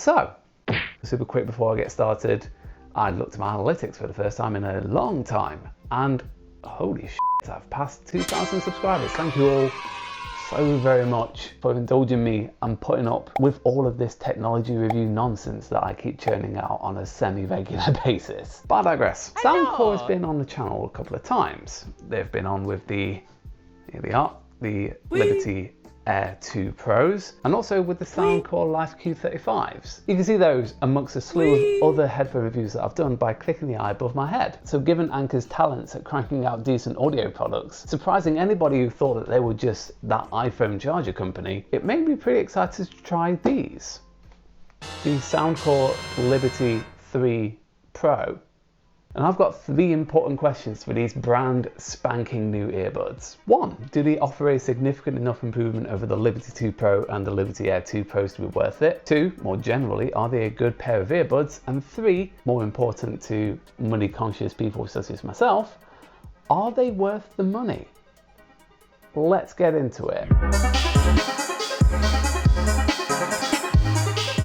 So, super quick before I get started, I looked at my analytics for the first time in a long time, and holy shit, I've passed 2,000 subscribers. Thank you all so very much for indulging me and putting up with all of this technology review nonsense that I keep churning out on a semi-regular basis. But I digress. Soundcore has been on the channel a couple of times. They've been on with the, here they are, the Liberty Air 2 Pros, and also with the Soundcore Life Q35s. You can see those amongst a slew of other headphone reviews that I've done by clicking the eye above my head. So given Anker's talents at cranking out decent audio products, surprising anybody who thought that they were just that iPhone charger company, it made me pretty excited to try these. The Soundcore Liberty 3 Pro. And I've got 3 important questions for these brand spanking new earbuds. 1, do they offer a significant enough improvement over the Liberty 2 Pro and the Liberty Air 2 Pros to be worth it? 2, more generally, are they a good pair of earbuds? And 3, more important to money conscious people such as myself, are they worth the money? Let's get into it.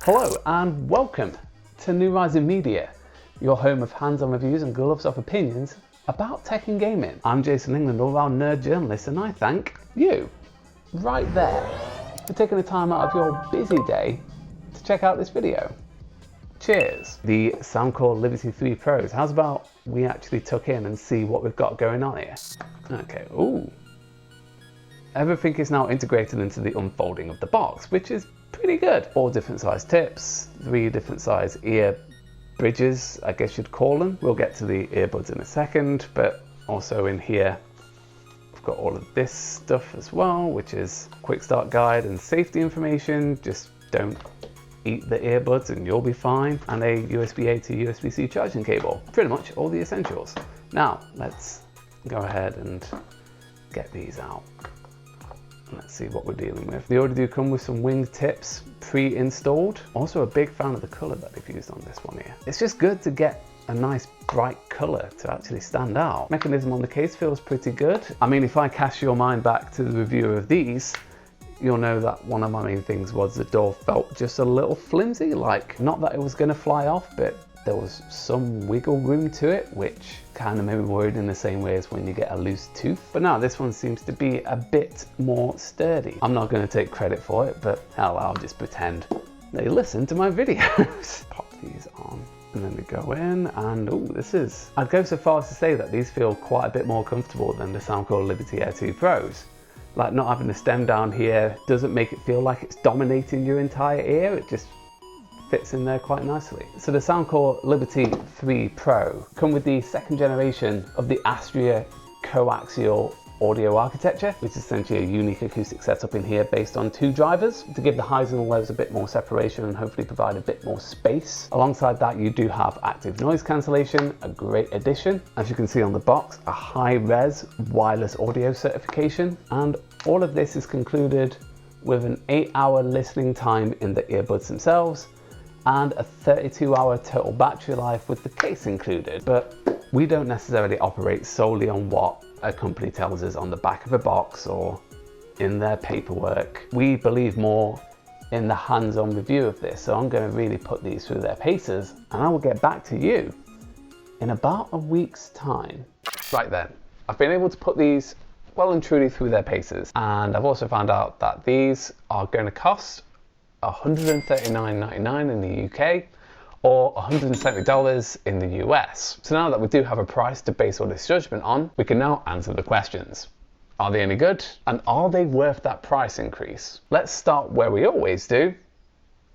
Hello and welcome to New Rising Media, your home of hands-on reviews and gloves off opinions about tech and gaming. I'm Jason England, all-round nerd journalist, and I thank you, right there, for taking the time out of your busy day to check out this video. Cheers. The Soundcore Liberty 3 Pros. How's about we actually tuck in and see what we've got going on here? Okay, ooh. Everything is now integrated into the unfolding of the box, which is pretty good. 4 different size tips, 3 different size ear bridges, I guess you'd call them. We'll get to the earbuds in a second, but also in here we've got all of this stuff as well, which is quick start guide and safety information. Just don't eat the earbuds and you'll be fine. And a USB-A to USB-C charging cable. Pretty much all the essentials. Now let's go ahead and get these out. Let's see what we're dealing with. They already do come with some wing tips pre-installed. Also a big fan of the color that they've used on this one here. It's just good to get a nice bright color to actually stand out. Mechanism on the case feels pretty good. I mean, if I cast your mind back to the review of these, you'll know that one of my main things was the door felt just a little flimsy, like not that it was gonna fly off, but there was some wiggle room to it, which kind of made me worried in the same way as when you get a loose tooth. But now this one seems to be a bit more sturdy. I'm not going to take credit for it, but hell, I'll just pretend they listen to my videos. Pop these on and then we go in, and oh, this is, I'd go so far as to say that these feel quite a bit more comfortable than the Soundcore Liberty Air 2 Pros. Like not having the stem down here doesn't make it feel like it's dominating your entire ear. It just fits in there quite nicely. So the Soundcore Liberty 3 Pro come with the 2nd generation of the Astria coaxial audio architecture, which is essentially a unique acoustic setup in here based on 2 drivers to give the highs and the lows a bit more separation and hopefully provide a bit more space. Alongside that, you do have active noise cancellation, a great addition. As you can see on the box, a high-res wireless audio certification, and all of this is concluded with an 8-hour listening time in the earbuds themselves, and a 32-hour total battery life with the case included. But we don't necessarily operate solely on what a company tells us on the back of a box or in their paperwork. We believe more in the hands-on review of this, so I'm going to really put these through their paces, and I will get back to you in about a week's time. Right then, I've been able to put these well and truly through their paces, and I've also found out that these are going to cost $139.99 in the UK or $170 in the US. So now that we do have a price to base all this judgment on, we can now answer the questions. Are they any good? And are they worth that price increase? Let's start where we always do,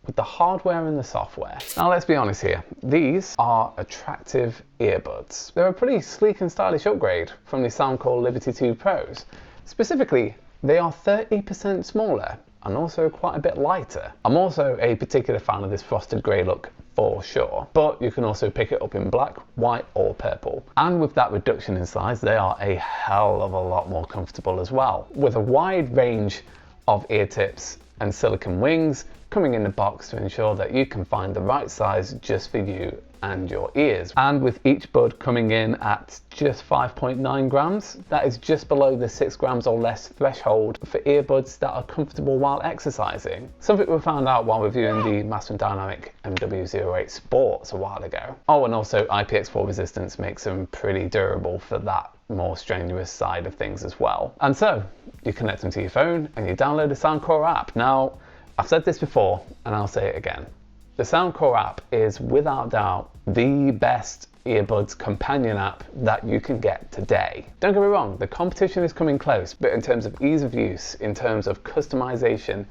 with the hardware and the software. Now let's be honest here, these are attractive earbuds. They're a pretty sleek and stylish upgrade from the Soundcore Liberty 2 Pros. Specifically, they are 30% smaller and also quite a bit lighter. I'm also a particular fan of this frosted grey look for sure, but you can also pick it up in black, white or purple. And with that reduction in size, they are a hell of a lot more comfortable as well. With a wide range of ear tips and silicone wings, coming in the box to ensure that you can find the right size just for you and your ears. And with each bud coming in at just 5.9 grams, that is just below the 6 grams or less threshold for earbuds that are comfortable while exercising. Something we found out while reviewing the Master & Dynamic MW08 Sports a while ago. Oh, and also IPX4 resistance makes them pretty durable for that more strenuous side of things as well. And so you connect them to your phone and you download the Soundcore app. Now, I've said this before and I'll say it again. The Soundcore app is without doubt the best earbuds companion app that you can get today. Don't get me wrong, the competition is coming close, but in terms of ease of use, in terms of customization,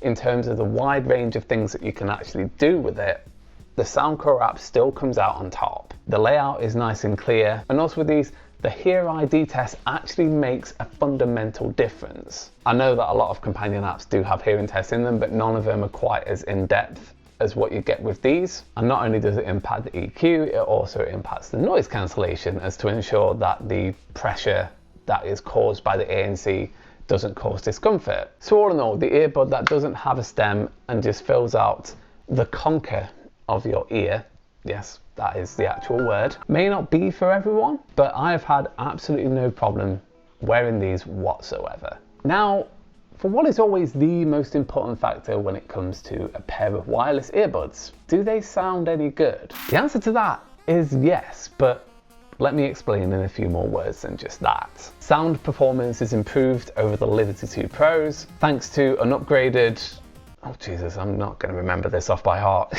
in terms of the wide range of things that you can actually do with it, the Soundcore app still comes out on top. The layout is nice and clear, and also with these, the Hear ID test actually makes a fundamental difference. I know that a lot of companion apps do have hearing tests in them, but none of them are quite as in-depth as what you get with these. And not only does it impact the EQ, it also impacts the noise cancellation as to ensure that the pressure that is caused by the ANC doesn't cause discomfort. So all in all, the earbud that doesn't have a stem and just fills out the conker of your ear, yes, that is the actual word, may not be for everyone, but I have had absolutely no problem wearing these whatsoever. Now, for what is always the most important factor when it comes to a pair of wireless earbuds, do they sound any good? The answer to that is yes, but let me explain in a few more words than just that. Sound performance is improved over the Liberty 2 Pros thanks to an upgraded, oh Jesus, I'm not going to remember this off by heart,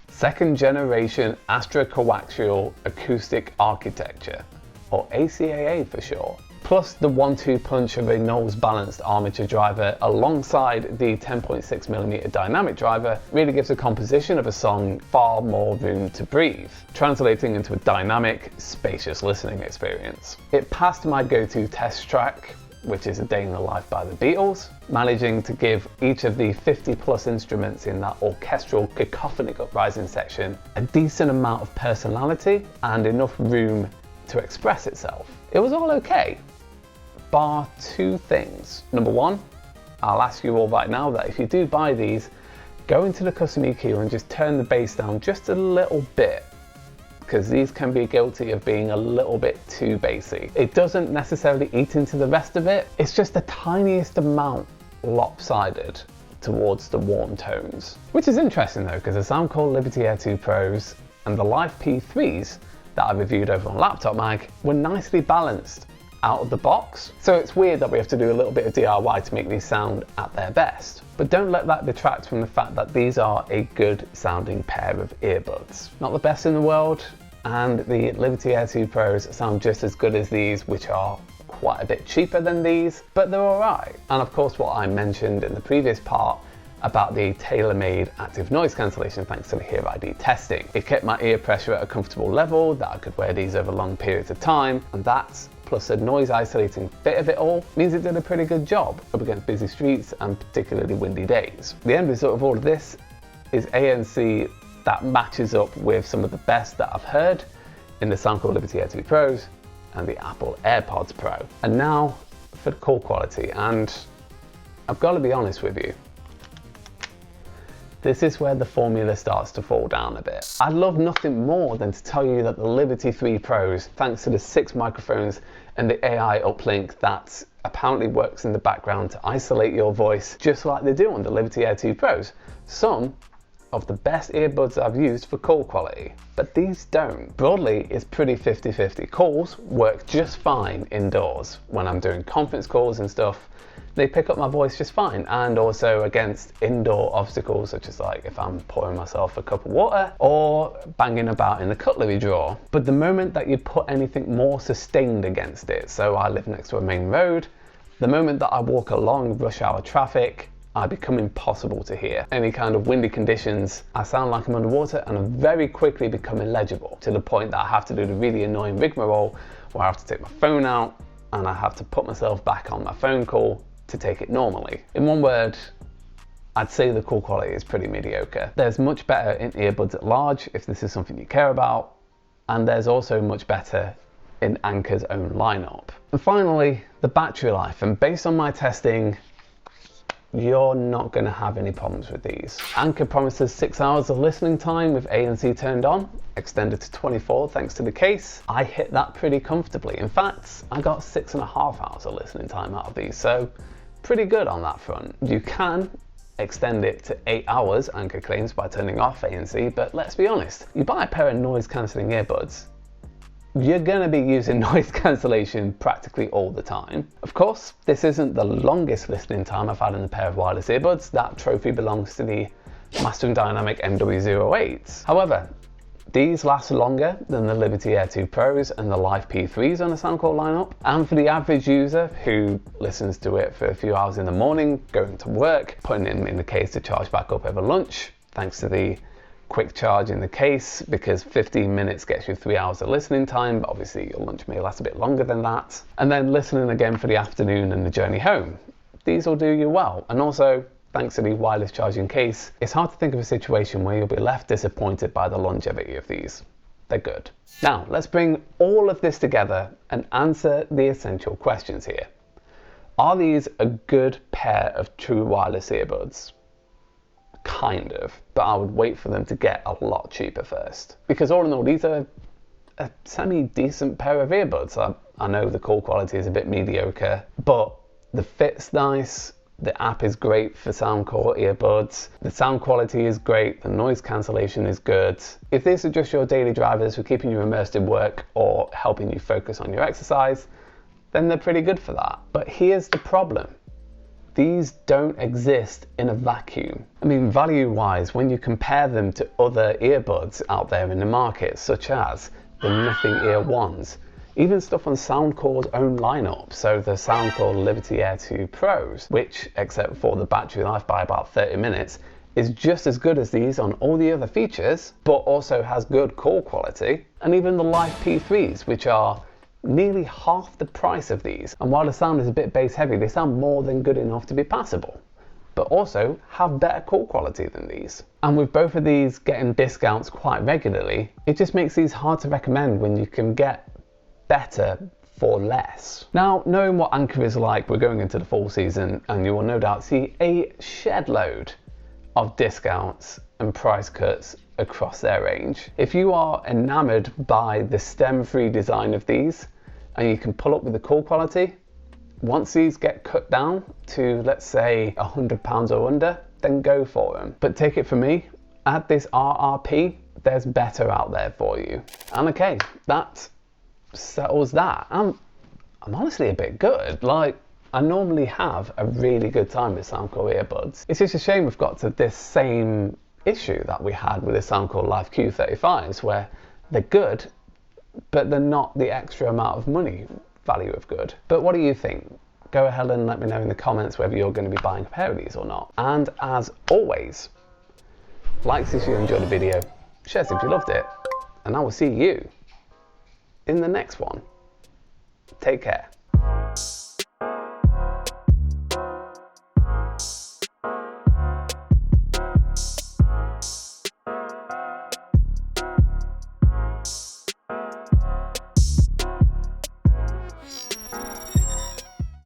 second generation astrocoaxial acoustic architecture, or ACAA for short. Plus the 1-2 punch of a nose balanced armature driver alongside the 10.6mm dynamic driver really gives the composition of a song far more room to breathe, translating into a dynamic, spacious listening experience. It passed my go-to test track, which is A Day in the Life by the Beatles, managing to give each of the 50+ instruments in that orchestral cacophonic uprising section a decent amount of personality and enough room to express itself. It was all okay, bar two things. Number one, I'll ask you all right now that if you do buy these, go into the custom EQ and just turn the bass down just a little bit, because these can be guilty of being a little bit too bassy. It doesn't necessarily eat into the rest of it, it's just the tiniest amount lopsided towards the warm tones. Which is interesting though, because the Soundcore Liberty Air 2 Pros and the Live P3s that I reviewed over on Laptop Mag were nicely balanced out of the box. So it's weird that we have to do a little bit of DIY to make these sound at their best. But don't let that detract from the fact that these are a good sounding pair of earbuds. Not the best in the world, and the Liberty Air 2 Pros sound just as good as these, which are quite a bit cheaper than these, but they're alright. And of course what I mentioned in the previous part about the tailor-made active noise cancellation thanks to the Hear ID testing. It kept my ear pressure at a comfortable level that I could wear these over long periods of time, and that, plus the noise isolating fit of it all, means it did a pretty good job up against busy streets and particularly windy days. The end result of all of this is ANC that matches up with some of the best that I've heard in the Soundcore Liberty Air 2 Pros and the Apple AirPods Pro. And now for the call quality, and I've got to be honest with you, this is where the formula starts to fall down a bit. I'd love nothing more than to tell you that the Liberty 3 Pros, thanks to the 6 microphones and the AI uplink that apparently works in the background to isolate your voice just like they do on the Liberty Air 2 Pros, some of the best earbuds I've used for call quality, but these don't. Broadly, it's pretty 50-50. Calls work just fine indoors. When I'm doing conference calls and stuff, they pick up my voice just fine, and also against indoor obstacles such as like if I'm pouring myself a cup of water or banging about in the cutlery drawer. But the moment that you put anything more sustained against it, so I live next to a main road, the moment that I walk along rush hour traffic, I become impossible to hear. Any kind of windy conditions, I sound like I'm underwater and I very quickly become illegible, to the point that I have to do the really annoying rigmarole where I have to take my phone out and I have to put myself back on my phone call to take it normally. In one word, I'd say the call quality is pretty mediocre. There's much better in earbuds at large if this is something you care about, and there's also much better in Anker's own lineup. And finally, the battery life, and based on my testing, you're not going to have any problems with these. Anker promises 6 hours of listening time with ANC turned on, extended to 24 thanks to the case. I hit that pretty comfortably. In fact, I got 6.5 hours of listening time out of these, so pretty good on that front. You can extend it to 8 hours, Anker claims, by turning off ANC, but let's be honest, you buy a pair of noise cancelling earbuds, you're going to be using noise cancellation practically all the time. Of course, this isn't the longest listening time I've had in a pair of wireless earbuds. That trophy belongs to the Mastering Dynamic MW08s. However, these last longer than the Liberty Air 2 Pros and the Live P3s on the Soundcore lineup. And for the average user who listens to it for a few hours in the morning, going to work, putting it in the case to charge back up over lunch, thanks to the quick charge in the case, because 15 minutes gets you 3 hours of listening time, but obviously your lunch may last a bit longer than that. And then listening again for the afternoon and the journey home. These will do you well. And also, thanks to the wireless charging case, it's hard to think of a situation where you'll be left disappointed by the longevity of these. They're good. Now, let's bring all of this together and answer the essential questions here. Are these a good pair of true wireless earbuds? Kind of, but I would wait for them to get a lot cheaper first. Because all in all, these are a semi-decent pair of earbuds. I know the call quality is a bit mediocre, but the fit's nice, the app is great for Soundcore earbuds, the sound quality is great, the noise cancellation is good. If these are just your daily drivers for keeping you immersed in work or helping you focus on your exercise, then they're pretty good for that. But here's the problem. These don't exist in a vacuum. I mean, value-wise, when you compare them to other earbuds out there in the market, such as the Nothing Ear Ones, even stuff on Soundcore's own lineup, so the Soundcore Liberty Air 2 Pros, which, except for the battery life by about 30 minutes, is just as good as these on all the other features, but also has good call quality, and even the Live P3s, which are nearly half the price of these. And while the sound is a bit bass heavy, they sound more than good enough to be passable, but also have better call quality than these. And with both of these getting discounts quite regularly, it just makes these hard to recommend when you can get better for less. Now, knowing what Anker is like, we're going into the fall season and you will no doubt see a shed load of discounts and price cuts across their range. If you are enamored by the stem-free design of these and you can pull up with the call quality, once these get cut down to, let's say, £100 or under, then go for them. But take it from me, at this RRP, there's better out there for you. And okay, that settles that. I'm honestly a bit good. Like, I normally have a really good time with Soundcore earbuds. It's just a shame we've got to this same issue that we had with the Soundcore Live Q35s, where they're good, but they're not the extra amount of money value of good. But what do you think? Go ahead and let me know in the comments whether you're going to be buying a pair of these or not. And as always, likes if you enjoyed the video, shares if you loved it, and I will see you in the next one. Take care.